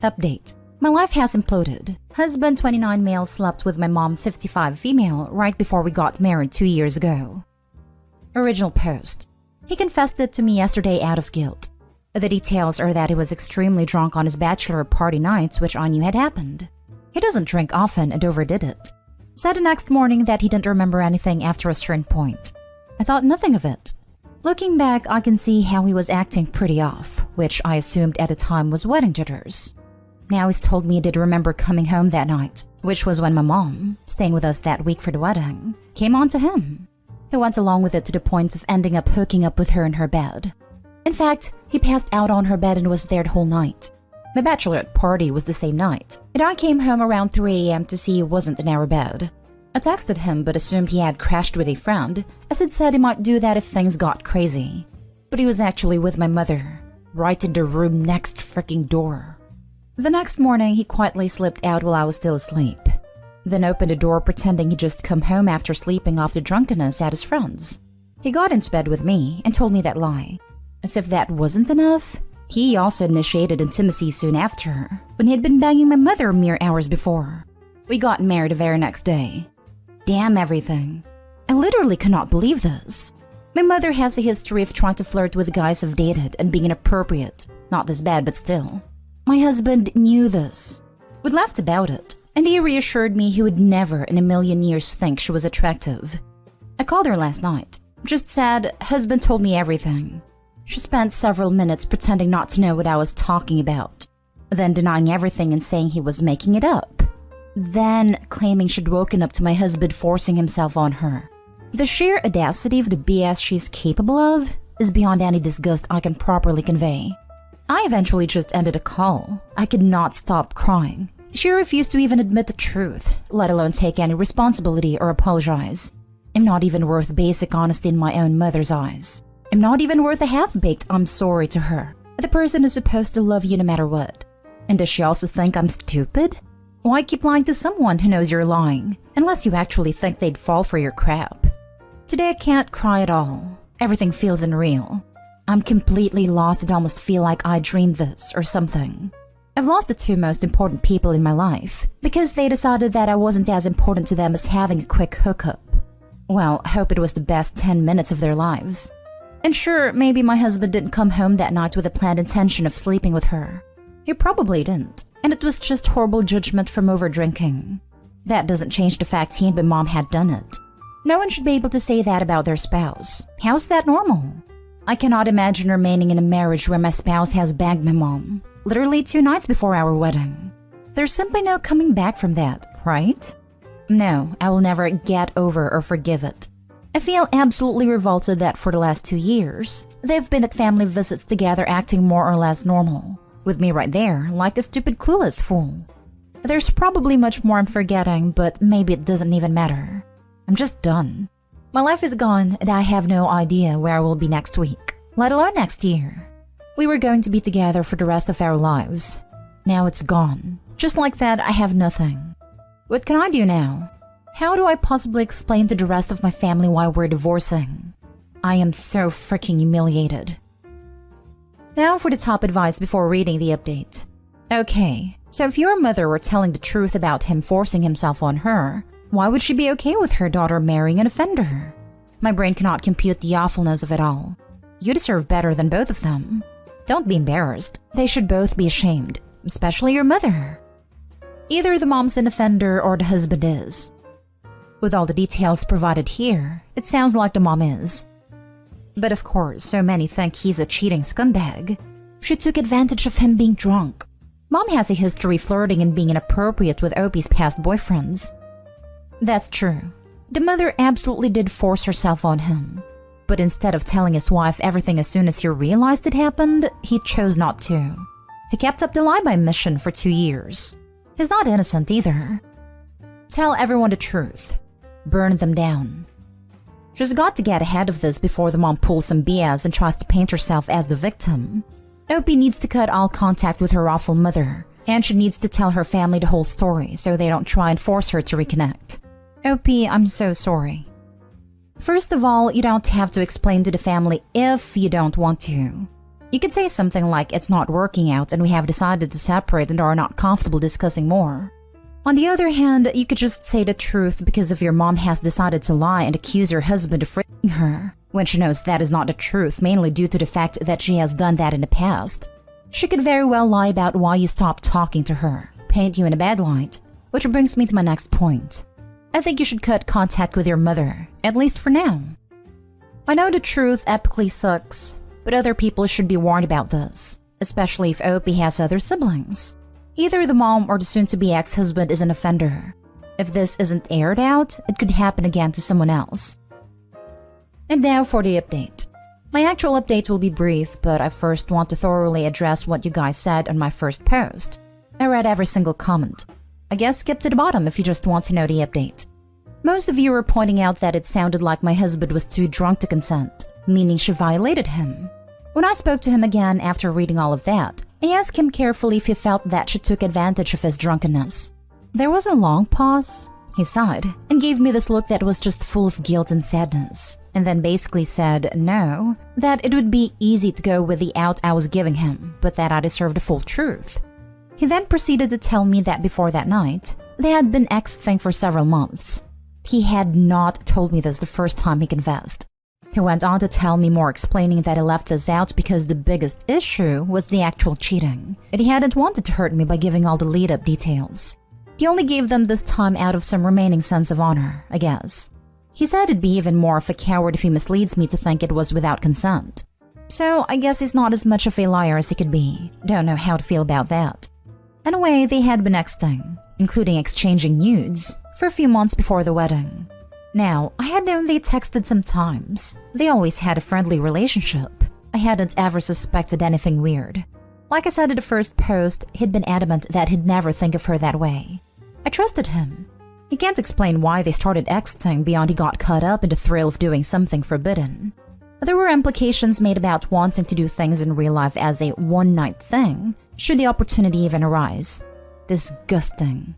Update. My life has imploded. Husband 29 male slept with my mom 55 female right before we got married 2 years ago. Original post. He confessed it to me yesterday out of guilt. The details are that he was extremely drunk on his bachelor party nights, which I knew had happened. He doesn't drink often and overdid it. Said the next morning that he didn't remember anything after a certain point. I thought nothing of it. Looking back, I can see how he was acting pretty off, which I assumed at the time was wedding jitters. Now he's told me he did remember coming home that night, which was when my mom, staying with us that week for the wedding, came on to him. He went along with it to the point of ending up hooking up with her in her bed. In fact, he passed out on her bed and was there the whole night. My bachelorette party was the same night, and I came home around 3 a.m. to see he wasn't in our bed. I texted him but assumed he had crashed with a friend, as he'd said he might do that if things got crazy. But he was actually with my mother, right in the room next freaking door. The next morning, he quietly slipped out while I was still asleep. Then opened the door pretending he'd just come home after sleeping off the drunkenness at his friend's. He got into bed with me and told me that lie. As if that wasn't enough, he also initiated intimacy soon after, when he had been banging my mother mere hours before. We got married the very next day. Damn everything. I literally cannot believe this. My mother has a history of trying to flirt with guys I've dated and being inappropriate. Not this bad, but still. My husband knew this. We laughed about it, and he reassured me he would never in a million years think she was attractive. I called her last night. Just said, husband told me everything. She spent several minutes pretending not to know what I was talking about, then denying everything and saying he was making it up. Then claiming she'd woken up to my husband forcing himself on her. The sheer audacity of the BS she's capable of is beyond any disgust I can properly convey. I eventually just ended a call. I could not stop crying. She refused to even admit the truth, let alone take any responsibility or apologize. I'm not even worth basic honesty in my own mother's eyes. I'm not even worth a half-baked I'm sorry to her. The person is supposed to love you no matter what. And does she also think I'm stupid? Why keep lying to someone who knows you're lying, unless you actually think they'd fall for your crap? Today I can't cry at all. Everything feels unreal. I'm completely lost and almost feel like I dreamed this or something. I've lost the 2 most important people in my life because they decided that I wasn't as important to them as having a quick hookup. Well, I hope it was the best 10 minutes of their lives. And sure, maybe my husband didn't come home that night with a planned intention of sleeping with her. He probably didn't, and it was just horrible judgment from over-drinking. That doesn't change the fact he and my mom had done it. No one should be able to say that about their spouse. How's that normal? I cannot imagine remaining in a marriage where my spouse has banged my mom, literally 2 nights before our wedding. There's simply no coming back from that, right? No, I will never get over or forgive it. I feel absolutely revolted that for the last 2 years, they've been at family visits together acting more or less normal, with me right there like a stupid clueless fool. There's probably much more I'm forgetting, but maybe it doesn't even matter. I'm just done. My life is gone and I have no idea where I will be next week, let alone next year. We were going to be together for the rest of our lives. Now it's gone. Just like that, I have nothing. What can I do now? How do I possibly explain to the rest of my family why we're divorcing? I am so freaking humiliated. Now for the top advice before reading the update. Okay, so if your mother were telling the truth about him forcing himself on her, why would she be okay with her daughter marrying an offender? My brain cannot compute the awfulness of it all. You deserve better than both of them. Don't be embarrassed. They should both be ashamed, especially your mother. Either the mom's an offender or the husband is. With all the details provided here, it sounds like the mom is. But of course, so many think he's a cheating scumbag. She took advantage of him being drunk. Mom has a history flirting and being inappropriate with Opie's past boyfriends. That's true. The mother absolutely did force herself on him. But instead of telling his wife everything as soon as he realized it happened, he chose not to. He kept up the lie by mission for 2 years. He's not innocent either. Tell everyone the truth. Burn them down. She's got to get ahead of this before the mom pulls some BS and tries to paint herself as the victim. Opie needs to cut all contact with her awful mother, and she needs to tell her family the whole story so they don't try and force her to reconnect. Opie, I'm so sorry. First of all, you don't have to explain to the family if you don't want to. You could say something like it's not working out and we have decided to separate and are not comfortable discussing more. On the other hand, you could just say the truth because if your mom has decided to lie and accuse her husband of raping her, when she knows that is not the truth, mainly due to the fact that she has done that in the past. She could very well lie about why you stopped talking to her, paint you in a bad light, which brings me to my next point. I think you should cut contact with your mother, at least for now. I know the truth epically sucks, but other people should be warned about this, especially if Opie has other siblings. Either the mom or the soon-to-be ex-husband is an offender. If this isn't aired out, it could happen again to someone else. And now for the update. My actual update will be brief, but I first want to thoroughly address what you guys said on my first post. I read every single comment. I guess skip to the bottom if you just want to know the update. Most of you were pointing out that it sounded like my husband was too drunk to consent, meaning she violated him. When I spoke to him again after reading all of that, I asked him carefully if he felt that she took advantage of his drunkenness. There was a long pause. He sighed and gave me this look that was just full of guilt and sadness, and then basically said no, that it would be easy to go with the out I was giving him, but that I deserved the full truth. He then proceeded to tell me that before that night, they had been ex-thing for several months. He had not told me this the first time he confessed. He went on to tell me more, explaining that he left this out because the biggest issue was the actual cheating, and he hadn't wanted to hurt me by giving all the lead-up details. He only gave them this time out of some remaining sense of honor, I guess. He said it'd be even more of a coward if he misleads me to think it was without consent. So I guess he's not as much of a liar as he could be. Don't know how to feel about that. Anyway, they had been exting, including exchanging nudes, for a few months before the wedding. Now, I had known they texted sometimes. They always had a friendly relationship. I hadn't ever suspected anything weird. Like I said in the first post, he'd been adamant that he'd never think of her that way. I trusted him. He can't explain why they started texting beyond he got caught up in the thrill of doing something forbidden. There were implications made about wanting to do things in real life as a one-night thing, should the opportunity even arise. Disgusting.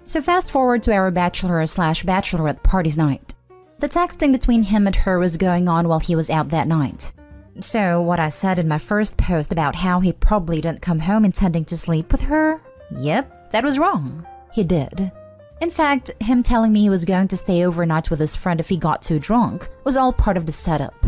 So fast forward to our bachelor/bachelorette party's night. The texting between him and her was going on while he was out that night. So what I said in my first post about how he probably didn't come home intending to sleep with her? Yep, that was wrong. He did. In fact, him telling me he was going to stay overnight with his friend if he got too drunk was all part of the setup.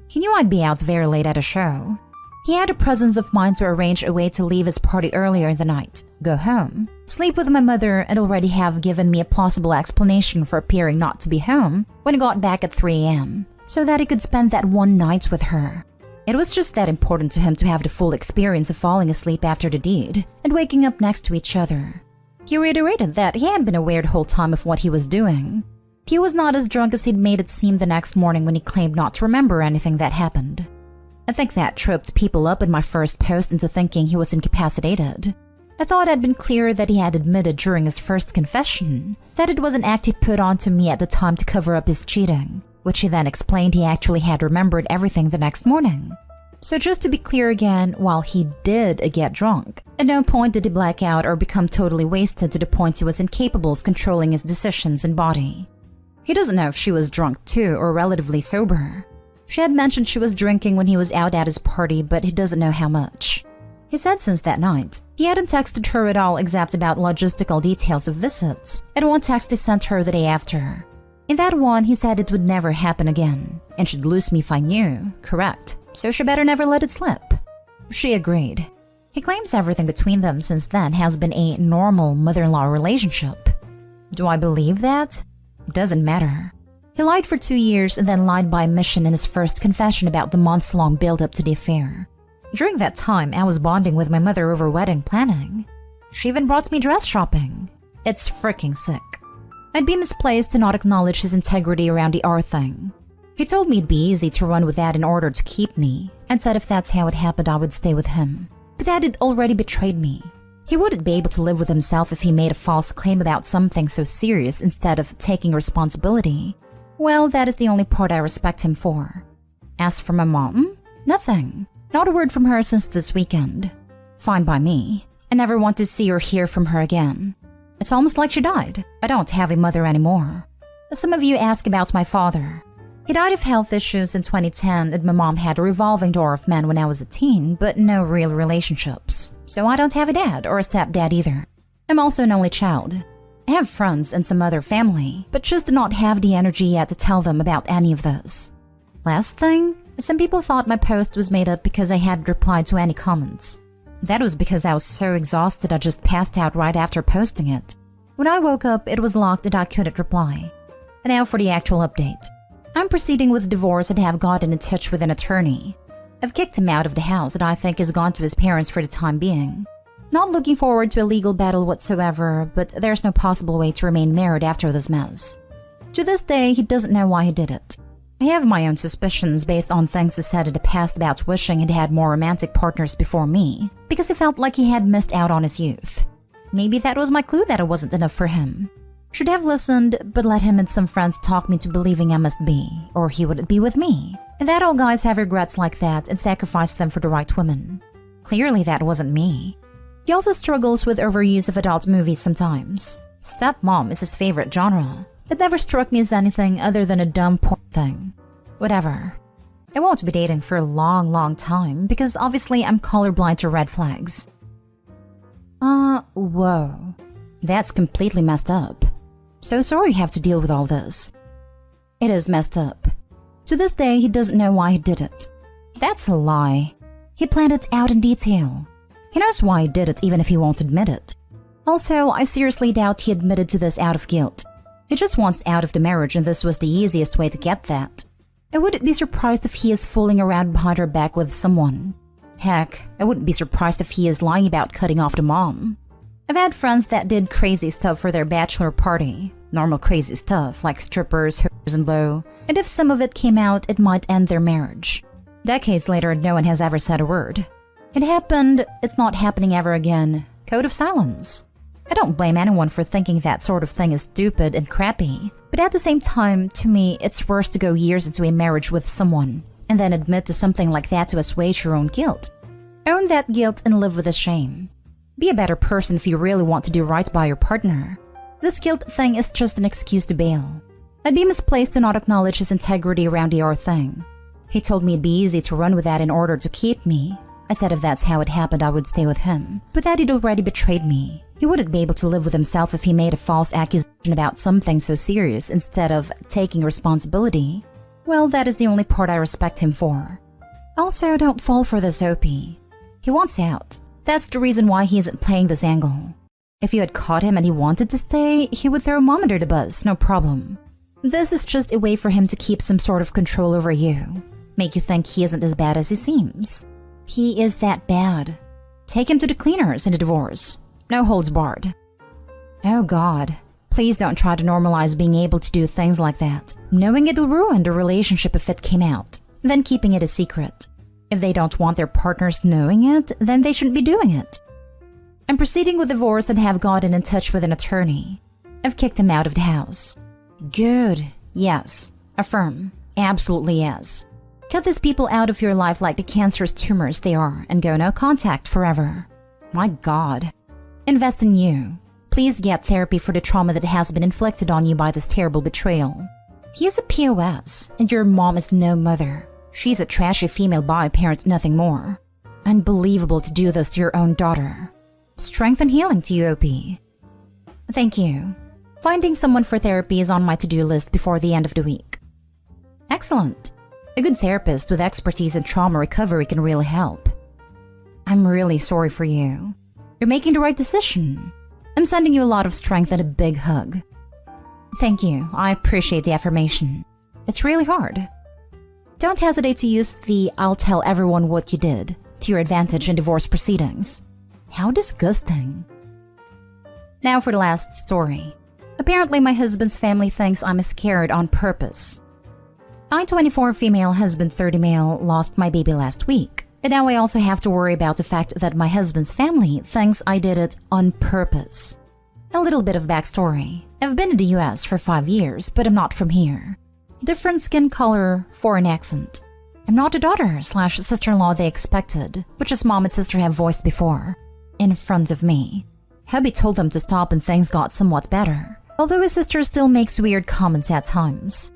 He knew I'd be out very late at a show. He had the presence of mind to arrange a way to leave his party earlier in the night, go home, sleep with my mother, and already have given me a plausible explanation for appearing not to be home when he got back at 3 a.m., so that he could spend that one night with her. It was just that important to him to have the full experience of falling asleep after the deed and waking up next to each other. He reiterated that he had been aware the whole time of what he was doing. He was not as drunk as he'd made it seem the next morning when he claimed not to remember anything that happened. I think that tripped people up in my first post into thinking he was incapacitated. I thought I'd been clear that he had admitted during his first confession that it was an act he put on to me at the time to cover up his cheating, which he then explained he actually had remembered everything the next morning. So just to be clear again, while he did get drunk, at no point did he black out or become totally wasted to the point he was incapable of controlling his decisions and body. He doesn't know if she was drunk too or relatively sober. She had mentioned she was drinking when he was out at his party, but he doesn't know how much. He said since that night, he hadn't texted her at all except about logistical details of visits, and one text he sent her the day after. In that one, he said it would never happen again, and she'd lose me if I knew, correct, so she better never let it slip. She agreed. He claims everything between them since then has been a normal mother-in-law relationship. Do I believe that? Doesn't matter. He lied for 2 years and then lied by omission in his first confession about the months-long build-up to the affair. During that time, I was bonding with my mother over wedding planning. She even brought me dress shopping. It's freaking sick. I'd be misplaced to not acknowledge his integrity around the R thing. He told me it'd be easy to run with that in order to keep me, and said if that's how it happened, I would stay with him. But that had already betrayed me. He wouldn't be able to live with himself if he made a false claim about something so serious instead of taking responsibility. Well, that is the only part I respect him for. As for my mom, nothing. Not a word from her since this weekend. Fine by me. I never want to see or hear from her again. It's almost like she died. I don't have a mother anymore. Some of you ask about my father. He died of health issues in 2010, and my mom had a revolving door of men when I was a teen, but no real relationships. So I don't have a dad or a stepdad either. I'm also an only child. I have friends and some other family, but just do not have the energy yet to tell them about any of this. Last thing, some people thought my post was made up because I hadn't replied to any comments. That was because I was so exhausted I just passed out right after posting it. When I woke up, it was locked and I couldn't reply. And now for the actual update. I'm proceeding with divorce and have gotten in touch with an attorney. I've kicked him out of the house and I think he's gone to his parents for the time being. Not looking forward to a legal battle whatsoever, but there's no possible way to remain married after this mess. To this day, he doesn't know why he did it. I have my own suspicions based on things he said in the past about wishing he'd had more romantic partners before me, because he felt like he had missed out on his youth. Maybe that was my clue that it wasn't enough for him. Should have listened, but let him and some friends talk me to believing I must be, or he wouldn't be with me. And that all guys have regrets like that and sacrifice them for the right woman. Clearly that wasn't me. He also struggles with overuse of adult movies sometimes. Stepmom is his favorite genre. It never struck me as anything other than a dumb porn thing. Whatever. I won't be dating for a long time because obviously I'm colorblind to red flags. Whoa. That's completely messed up. So sorry you have to deal with all this. It is messed up. To this day, he doesn't know why he did it. That's a lie. He planned it out in detail. He knows why he did it even if he won't admit it. Also, I seriously doubt he admitted to this out of guilt. He just wants out of the marriage and this was the easiest way to get that. I wouldn't be surprised if he is fooling around behind her back with someone. Heck, I wouldn't be surprised if he is lying about cutting off the mom. I've had friends that did crazy stuff for their bachelor party. Normal crazy stuff like strippers, hookers, and blow. And if some of it came out, it might end their marriage. Decades later, no one has ever said a word. It happened, it's not happening ever again. Code of silence. I don't blame anyone for thinking that sort of thing is stupid and crappy. But at the same time, to me, it's worse to go years into a marriage with someone and then admit to something like that to assuage your own guilt. Own that guilt and live with the shame. Be a better person if you really want to do right by your partner. This guilt thing is just an excuse to bail. I'd be misplaced to not acknowledge his integrity around the R thing. He told me it'd be easy to run with that in order to keep me. I said if that's how it happened, I would stay with him, but that he'd already betrayed me. He wouldn't be able to live with himself if he made a false accusation about something so serious instead of taking responsibility. Well, that is the only part I respect him for. Also, don't fall for this OP. He wants out. That's the reason why he isn't playing this angle. If you had caught him and he wanted to stay, he would throw mom under the bus, no problem. This is just a way for him to keep some sort of control over you. Make you think he isn't as bad as he seems. He is that bad. Take him to the cleaners in the divorce. No holds barred. Oh God. Please don't try to normalize being able to do things like that, knowing it'll ruin the relationship if it came out, then keeping it a secret. If they don't want their partners knowing it, then they shouldn't be doing it. I'm proceeding with divorce and have gotten in touch with an attorney. I've kicked him out of the house. Good. Yes. Affirm. Absolutely yes. Cut these people out of your life like the cancerous tumors they are and go no contact forever. My God. Invest in you. Please get therapy for the trauma that has been inflicted on you by this terrible betrayal. He is a POS, and your mom is no mother. She's a trashy female bi parent, nothing more. Unbelievable to do this to your own daughter. Strength and healing to you, OP. Thank you. Finding someone for therapy is on my to-do list before the end of the week. Excellent. A good therapist with expertise in trauma recovery can really help. I'm really sorry for you. You're making the right decision. I'm sending you a lot of strength and a big hug. Thank you. I appreciate the affirmation. It's really hard. Don't hesitate to use the "I'll tell everyone what you did" to your advantage in divorce proceedings. How disgusting. Now for the last story. Apparently my husband's family thinks I'm scared on purpose. I, 24 female, husband 30 male, lost my baby last week. And now I also have to worry about the fact that my husband's family thinks I did it on purpose. A little bit of backstory. I've been in the US for 5 years, but I'm not from here. Different skin color, foreign accent. I'm not the daughter/sister-in-law they expected, which his mom and sister have voiced before. In front of me. Hubby told them to stop and things got somewhat better, although his sister still makes weird comments at times.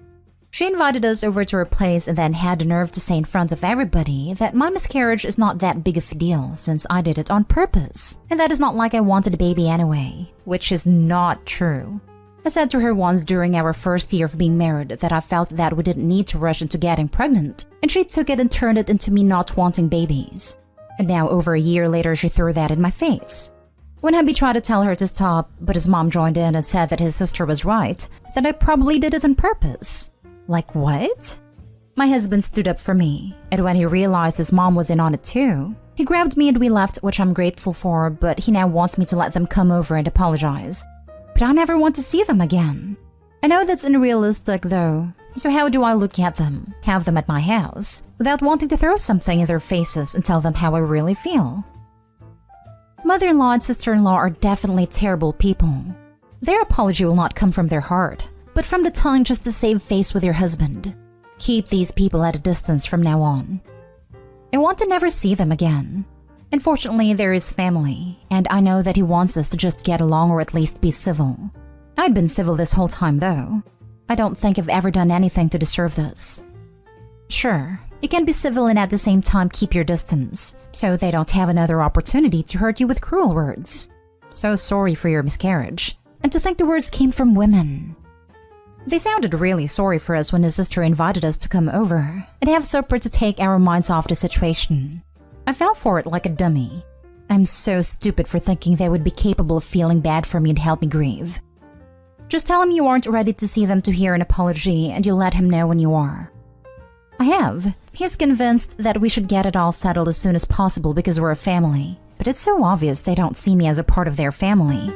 She invited us over to her place and then had the nerve to say in front of everybody that my miscarriage is not that big of a deal since I did it on purpose, and that it's not like I wanted a baby anyway, which is not true. I said to her once during our first year of being married that I felt that we didn't need to rush into getting pregnant, and she took it and turned it into me not wanting babies. And now over a year later she threw that in my face. When hubby tried to tell her to stop, but his mom joined in and said that his sister was right, that I probably did it on purpose. Like what? My husband stood up for me, and when he realized his mom was in on it too, he grabbed me and we left, which I'm grateful for, but he now wants me to let them come over and apologize. But I never want to see them again. I know that's unrealistic though, so how do I look at them, have them at my house, without wanting to throw something in their faces and tell them how I really feel? Mother-in-law and sister-in-law are definitely terrible people. Their apology will not come from their heart, but from the tongue just to save face with your husband. Keep these people at a distance from now on. I want to never see them again. Unfortunately, they're his family, and I know that he wants us to just get along or at least be civil. I'd been civil this whole time though. I don't think I've ever done anything to deserve this. Sure, you can be civil and at the same time keep your distance, so they don't have another opportunity to hurt you with cruel words. So sorry for your miscarriage. And to think the words came from women. They sounded really sorry for us when his sister invited us to come over and have supper to take our minds off the situation. I fell for it like a dummy. I'm so stupid for thinking they would be capable of feeling bad for me and help me grieve. Just tell him you aren't ready to see them to hear an apology and you'll let him know when you are. I have. He's convinced that we should get it all settled as soon as possible because we're a family. But it's so obvious they don't see me as a part of their family.